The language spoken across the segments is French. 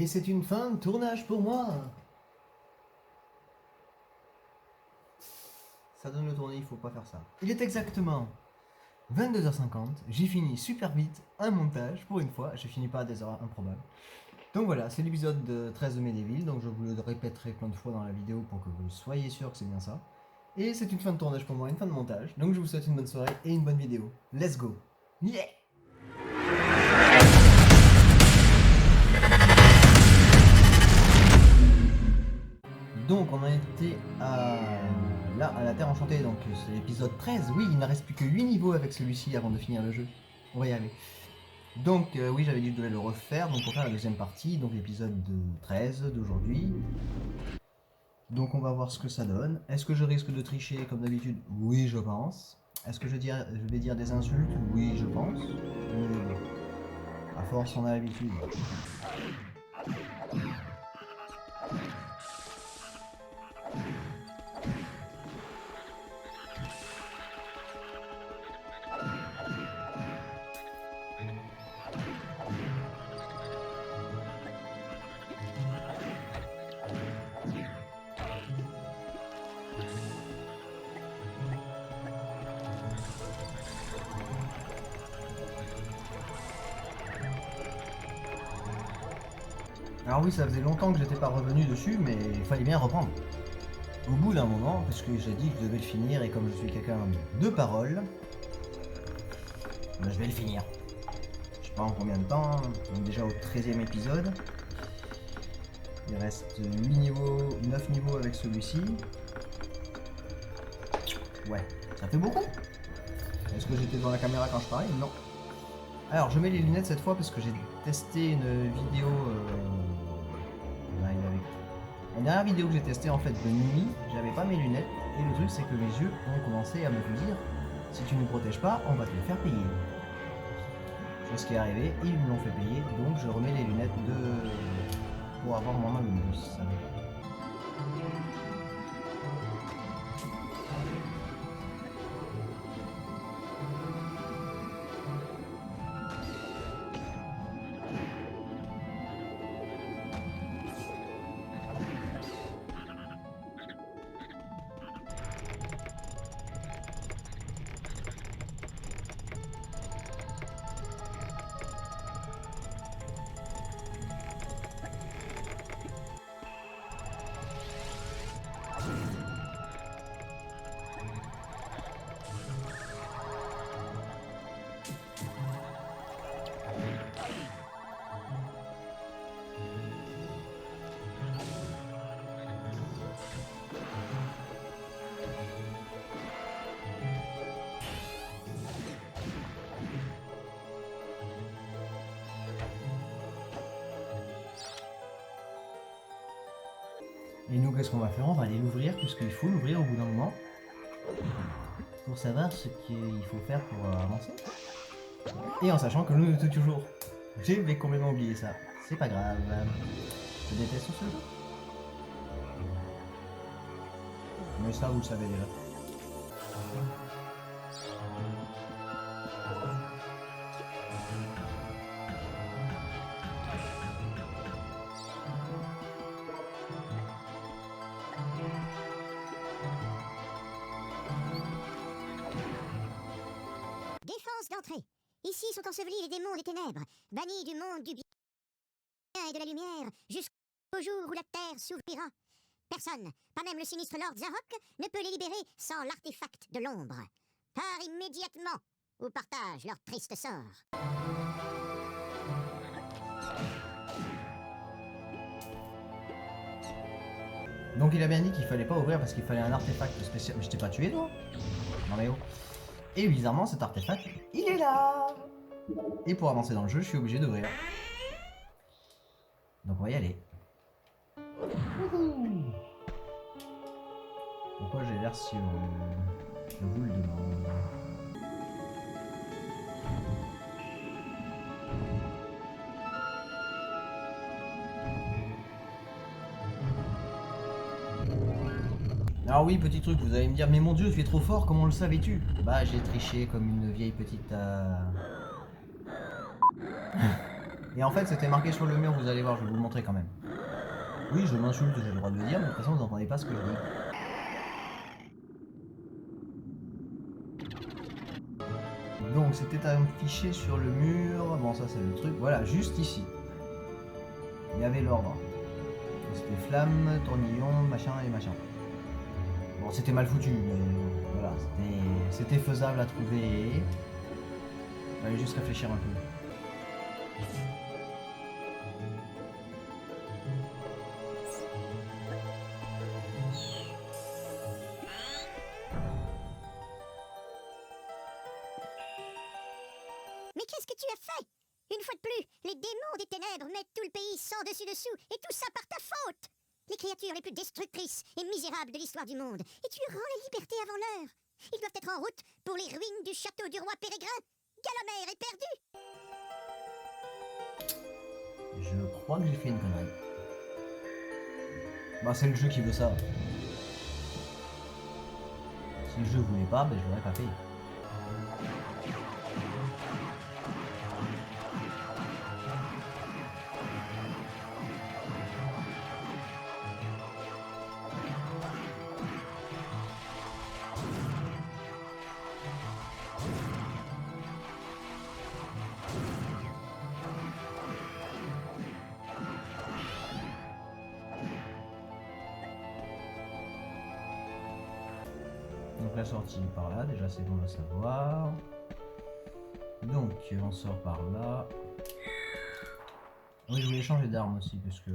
Et c'est une fin de tournage pour moi. Ça donne le tourné, il faut pas faire ça. Il est exactement 22h50, j'ai fini super vite un montage, pour une fois, je finis pas à des heures improbables. Donc voilà, c'est l'épisode 13 de Medieval, donc je vous le répéterai plein de fois dans la vidéo pour que vous soyez sûr que c'est bien ça. Et c'est une fin de tournage pour moi, une fin de montage, donc je vous souhaite une bonne soirée et une bonne vidéo. Let's go. Yeah. Donc on a été là, à la Terre Enchantée, donc c'est l'épisode 13. Oui, il ne reste plus que 8 niveaux avec celui-ci avant de finir le jeu. On va y arriver. Donc oui, j'avais dit que je devais le refaire, donc pour faire la deuxième partie, donc l'épisode 13 d'aujourd'hui. Donc on va voir ce que ça donne. Est-ce que je risque de tricher comme d'habitude? Oui, je pense. Est-ce que je vais dire des insultes? Oui, je pense. Mais à force, on a l'habitude. Alors oui, ça faisait longtemps que j'étais pas revenu dessus, mais il fallait bien reprendre. Au bout d'un moment, parce que j'ai dit que je devais le finir, et comme je suis quelqu'un de parole, ben, je vais le finir. Je sais pas en combien de temps, on est déjà au 13e épisode. Il reste 8 niveaux, 9 niveaux avec celui-ci. Ouais, ça fait beaucoup. Est-ce que j'étais dans la caméra quand je parlais? Non. Alors, je mets les lunettes cette fois parce que j'ai testé une vidéo... La dernière vidéo que j'ai testée en fait de nuit, j'avais pas mes lunettes. Et le truc c'est que mes yeux ont commencé à me dire si tu ne protèges pas, on va te le faire payer. Chose qui est arrivée, ils me l'ont fait payer, donc je remets les lunettes pour avoir moins mal au bus. Et nous, qu'est-ce qu'on va faire? On va aller l'ouvrir, puisqu'il faut l'ouvrir au bout d'un moment, pour savoir ce qu'il faut faire pour avancer. Et en sachant que nous, toujours, j'ai complètement oublié ça. C'est pas grave. Je déteste ce jeu. Mais ça, vous le savez déjà. Défense d'entrée. Ici sont ensevelis les démons des ténèbres, bannis du monde du bien et de la lumière, jusqu'au jour où la terre s'ouvrira. Personne, pas même le sinistre Lord Zarok, ne peut les libérer sans l'artefact de l'ombre. Part immédiatement ou partage leur triste sort. Donc il a bien dit qu'il fallait pas ouvrir parce qu'il fallait un artefact spécial. Mais je t'ai pas tué toi? Non mais oh. Et bizarrement cet artefact, il est là. Et pour avancer dans le jeu, je suis obligé d'ouvrir. Donc on va y aller. Wouhou. Pourquoi j'ai l'air si je vous le demande? Alors oui, petit truc, vous allez me dire, mais mon dieu, tu es trop fort, comment le savais-tu? Bah, j'ai triché comme une vieille petite... Et en fait, c'était marqué sur le mur, vous allez voir, je vais vous le montrer quand même. Oui, je m'insulte, j'ai le droit de le dire, mais de toute façon, vous n'entendez pas ce que je dis. Donc, c'était affiché sur le mur. Bon, ça, c'est le truc. Voilà, juste ici. Il y avait l'ordre. C'était flamme, tournion, machin et machin. Bon, c'était mal foutu, mais voilà, c'était faisable à trouver. Il fallait juste réfléchir un peu. Mais qu'est-ce que tu as fait? Une fois de plus, les démons des ténèbres mettent tout le pays sans dessus-dessous, et tout ça par ta faute! Les créatures les plus destructrices et misérables de l'histoire du monde, et tu rends la liberté avant l'heure! Ils doivent être en route pour les ruines du château du roi Pérégrin! Galamer est perdu! Je crois que j'ai fait une connerie. Bah, c'est le jeu qui veut ça. Si le jeu voulait pas, ben, je l'aurais pas fait. Donc la sortie par là, déjà c'est bon à savoir. Donc on sort par là. Oui, je voulais changer d'arme aussi parce que...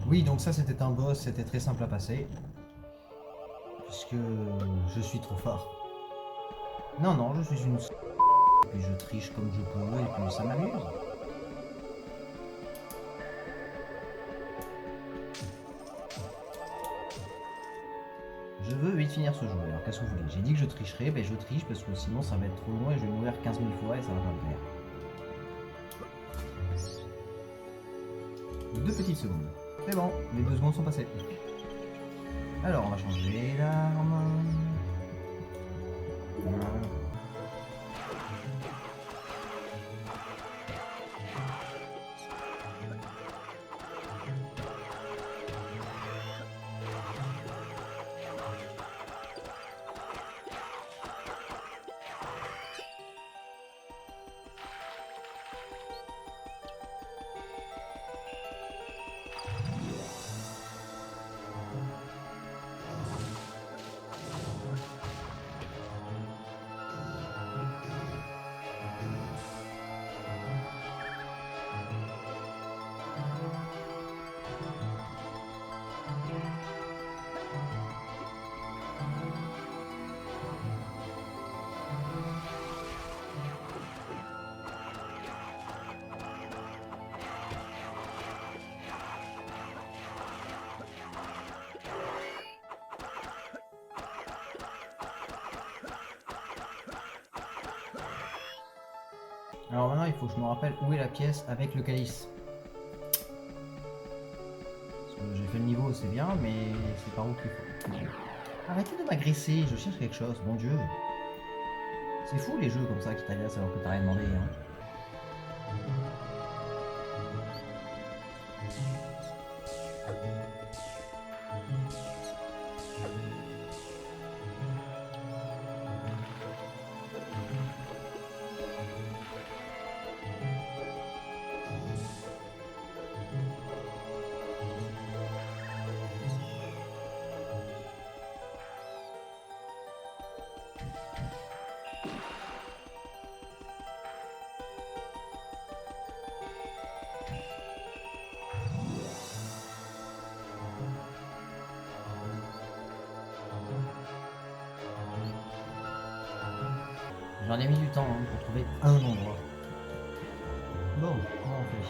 Oui, donc ça c'était un boss, c'était très simple à passer. Puisque je suis trop fort. Non, non, je suis une... Et puis je triche comme je peux, et puis ça m'amuse. Je veux vite finir ce jeu, alors qu'est-ce que vous voulez? J'ai dit que je tricherais, ben je triche parce que sinon ça va être trop long et je vais mourir 15 000 fois et ça va pas le faire. 2 petites secondes. C'est bon, les 2 secondes sont passées. Alors, on va changer l'arme. Voilà. Alors maintenant, il faut que je me rappelle où est la pièce avec le calice. Parce que j'ai fait le niveau, c'est bien, mais c'est par où qu'il faut. Arrêtez de m'agresser, je cherche quelque chose, mon dieu. C'est fou les jeux comme ça qui t'agressent alors que t'as rien demandé. Hein. J'en ai mis du temps hein, pour trouver un endroit. Bon, comment on fait?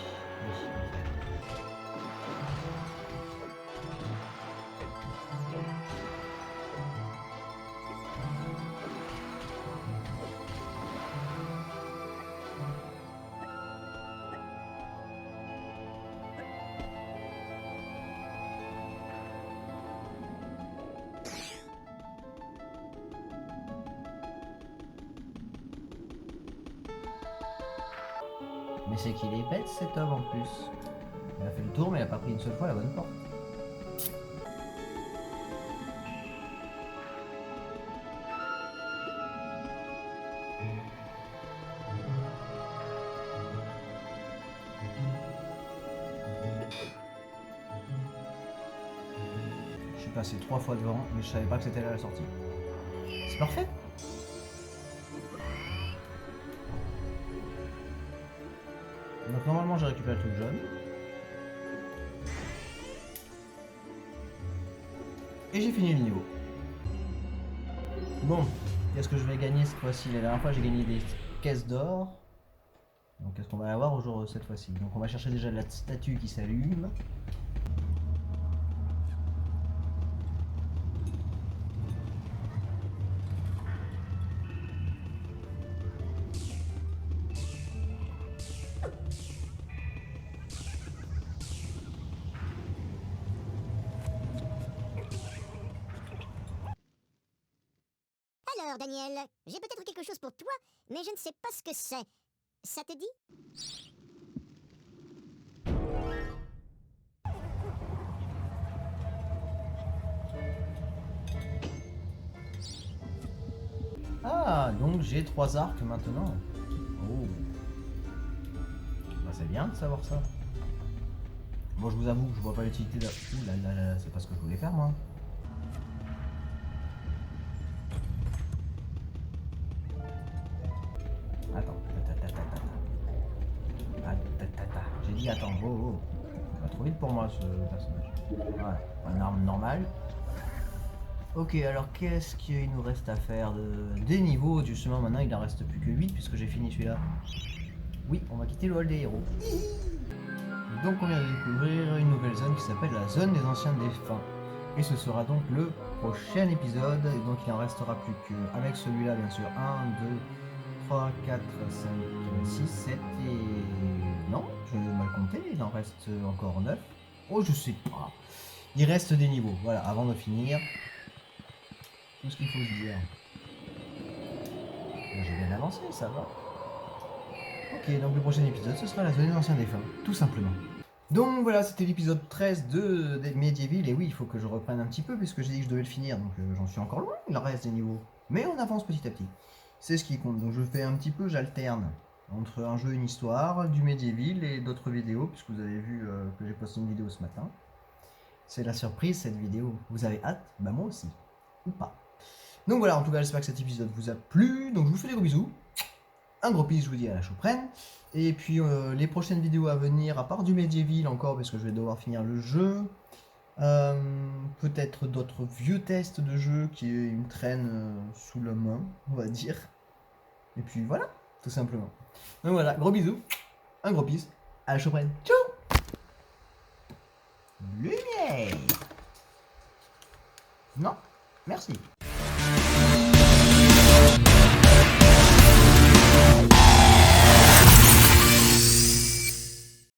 Mais c'est qu'il est bête cet homme en plus. Il a fait le tour mais il a pas pris une seule fois la bonne porte. Je suis passé 3 fois devant mais je savais pas que c'était là la sortie. C'est parfait. Donc normalement j'ai récupéré le truc jaune. Et j'ai fini le niveau. Bon, qu'est-ce que je vais gagner cette fois-ci? La dernière fois j'ai gagné des caisses d'or. Donc qu'est-ce qu'on va avoir au jour cette fois-ci? Donc on va chercher déjà la statue qui s'allume. Alors, Daniel, j'ai peut-être quelque chose pour toi, mais je ne sais pas ce que c'est. Ça te dit? Ah, donc j'ai 3 arcs maintenant. Oh. Bah, c'est bien de savoir ça. Bon, je vous avoue que je vois pas l'utilité de... Ouh là là là, c'est pas ce que je voulais faire moi. Attends, j'ai dit attends, oh, oh. Ça va trop vite pour moi ce personnage. Voilà, une arme normale. Ok, alors qu'est-ce qu'il nous reste à faire des niveaux? Justement, maintenant il en reste plus que 8 puisque j'ai fini celui-là. Oui, on va quitter le hall des héros. Donc on vient de découvrir une nouvelle zone qui s'appelle la zone des anciens défunts. Et ce sera donc le prochain épisode. Et donc il en restera plus qu'avec celui-là bien sûr. 1, 2, 3, 4, 5, 6, 7 et Non, je vais mal compter, il en reste encore 9. Oh, je sais pas. Il reste des niveaux, voilà, avant de finir. Tout ce qu'il faut se dire. J'ai bien avancé, ça va. Ok, donc le prochain épisode, ce sera la zone des anciens défunts, tout simplement. Donc voilà, c'était l'épisode 13 de Medieval, et oui, il faut que je reprenne un petit peu, puisque j'ai dit que je devais le finir, donc j'en suis encore loin, il en reste des niveaux. Mais on avance petit à petit. C'est ce qui compte, donc je fais un petit peu, j'alterne entre un jeu, une histoire, du Medieval et d'autres vidéos, puisque vous avez vu que j'ai posté une vidéo ce matin. C'est la surprise, cette vidéo. Vous avez hâte? Bah moi aussi. Ou pas. Donc voilà, en tout cas, j'espère que cet épisode vous a plu, donc je vous fais des gros bisous. Un gros bis, je vous dis à la choprenne. Et puis les prochaines vidéos à venir, à part du Medieval encore, parce que je vais devoir finir le jeu. Peut-être d'autres vieux tests de jeux qui me traînent sous la main, on va dire. Et puis voilà, tout simplement. Donc voilà, gros bisous, un gros bis, à la choprenne. Ciao. Lumière. Non, merci.